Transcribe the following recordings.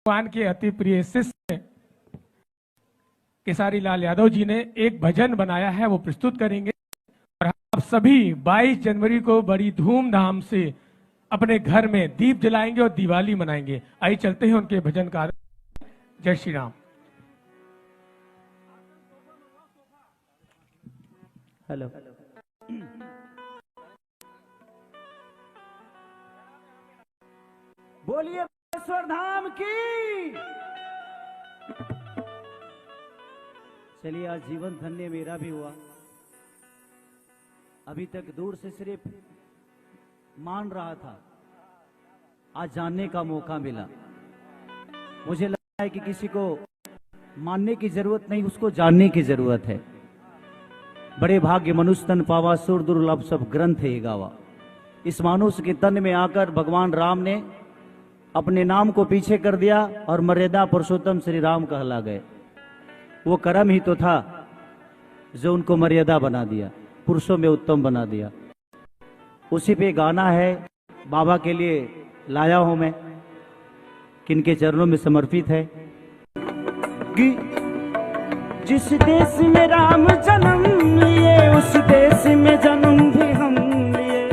भगवान के अति प्रिय शिष्य केसारी लाल यादव जी ने एक भजन बनाया है, वो प्रस्तुत करेंगे। और आप सभी 22 जनवरी को बड़ी धूमधाम से अपने घर में दीप जलाएंगे और दिवाली मनाएंगे। आइए चलते हैं उनके भजन का। जय श्री राम। हेलो। बोलिए बागेश्वर धाम की। चलिए, आज जीवन धन्य मेरा भी हुआ। अभी तक दूर से सिर्फ मान रहा था, आज जानने का मौका मिला। मुझे लगता है कि किसी को मानने की जरूरत नहीं, उसको जानने की जरूरत है। बड़े भाग्य मनुष्य तन पावा, सुर दुर्लभ सब ग्रंथ है गावा। इस मानुष के तन में आकर भगवान राम ने अपने नाम को पीछे कर दिया और मर्यादा पुरुषोत्तम श्री राम कहला गए। वो कर्म ही तो था जो उनको मर्यादा बना दिया, पुरुषों में उत्तम बना दिया। उसी पे गाना है, बाबा के लिए लाया हूं मैं, किनके चरणों में समर्पित है। जिस देश में राम जन्म लिए, उस देश में जन्म भी हम लिए।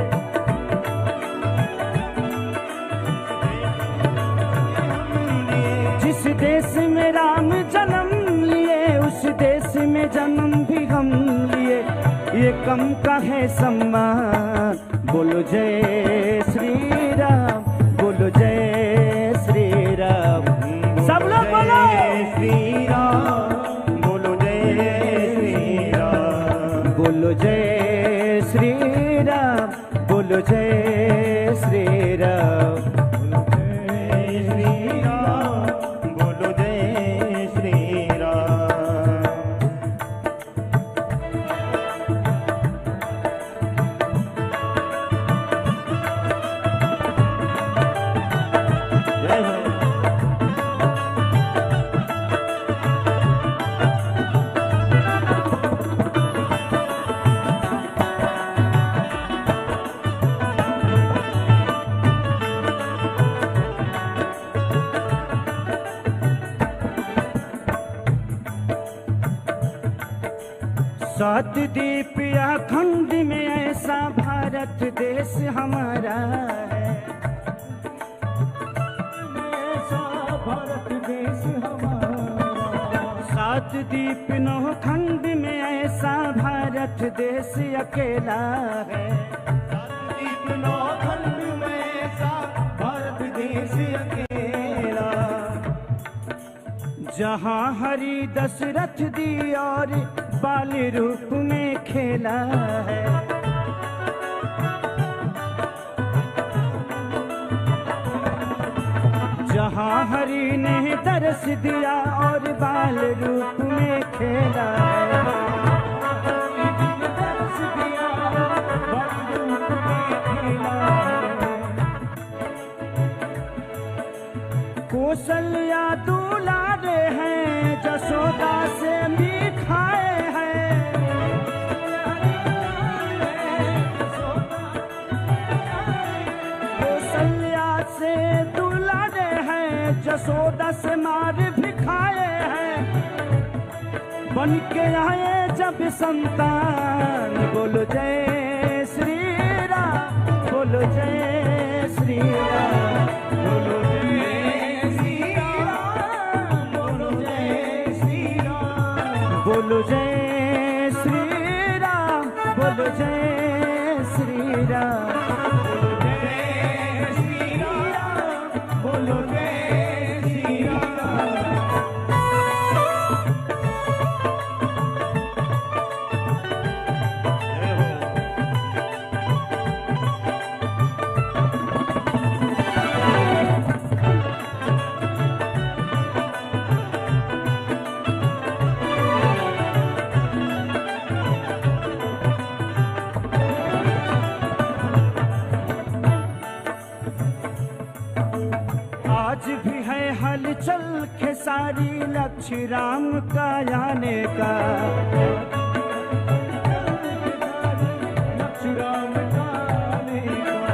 जिस देश में राम जन्म लिए, उस देश में जन्म भी हम लिए। ये कम का है सम्मान, बोलो जय श्री राम, बोलो जय श्री राम। सब लोग बोलो श्री राम, बोलो जय राम, बोलो जय श्री राम, बोलो जय श्री राम, जय श्री राम, बोलो जय श्री राम। जय हो। सात दीप अखंड में ऐसा भारत देश हमारा है, ऐसा भारत देश हमारा। सात दीप नौ खंड में ऐसा भारत देश अकेला है। सात दीप नौ खंड में ऐसा भारत देश अकेला। जहाँ हरि दशरथ दी और बाल रूप में खेला है। जहाँ हरि ने दर्श दिया और बाल रूप में खेला है। दर्श दिया, बाल रूप में खेला है। कौशल्या दुलारे हैं, जशोदा से भी खाए हैं। कौशल्या से दुलारे हैं, जशोदा से मार भी खाए हैं। बन के आए जब संतान, बोलो जय श्री राम, बोलो जय श्री राम, बोलो जय श्री राम, बोलो जय श्री राम, बोलो जय श्री राम, बोलो जय श्री राम, बोलो जय श्री राम, बोलो जय श्री राम। आज भी है हलचल खेसारी लक्ष्य राम का आने का। लक्ष्य राम का आने का।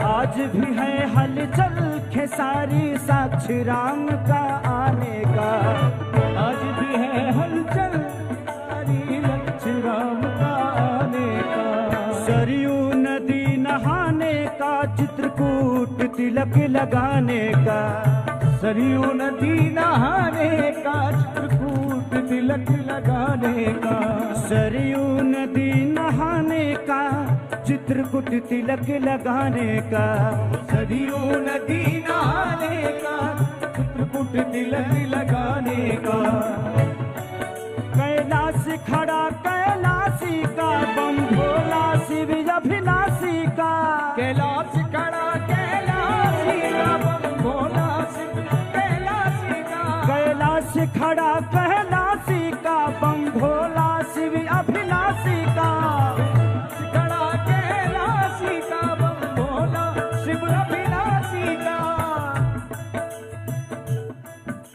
आज आज भी है हलचल खेसारी साक्षी राम का आने का। आज भी है हलचल सारी लक्ष्य राम का आने का। सरयू नदी नहाने का चित्रकूट तिलक लगाने का। सरयू नदी नहाने का चित्रकूट तिलक लगाने का। सरयू नदी नहाने का चित्रकूट तिलक लगाने का। सरयू नदी नहाने का चित्रकूट तिलक लगाने का। कैलाश खड़ा कैलाशी का बम भोला शिव अभिलाषी का। कैलाश खड़ा कैलाशी का बम भोला शिव कैलाशी का। कैलाश खड़ा कैलाशी का बम भोला शिव अभिलाषी का। खड़ा कैलाशी का बम भोला शिव अभिलाषी का।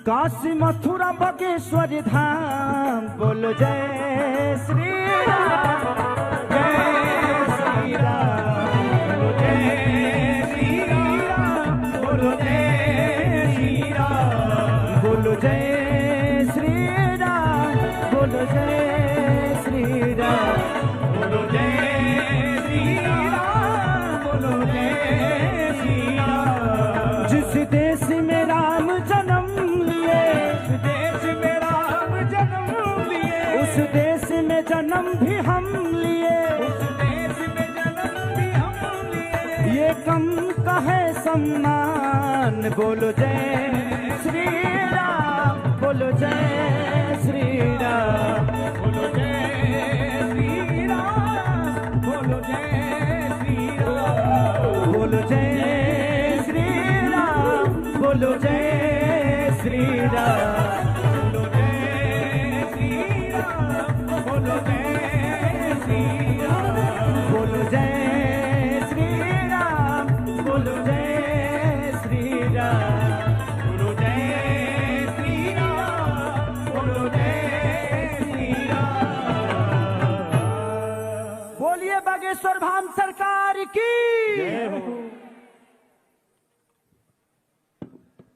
काशी मथुरा बागेश्वर धाम बोलो जय श्री राम। जय श्री राम बोलो जय श्री राम बोलो जय श्री राम बोलो जय श्री राम बोलो जय श्री राम बोलो जय श्री राम बोलो जय श्री राम। जिस देश में राम जन्म लिए देश में राम जन्म लिए उस देश में जन्म भी हम लिए। उस देश में जन्म भी हम लिए। ये कम का है सम्मान बोलो जय श्री राम बोलो जय श्री राम बोलो जय श्री राम बोलो जय श्री राम बोलो जय श्री राम बोलो जय श्री राम बोलो जय श्री राम बोलो जय श्री राम बोलो जय श्री राम बोलो जय श्री राम बोलो जय श्री राम बोलो जय श्री राम। बोलिए बागेश्वर धाम सरकार की जय हो।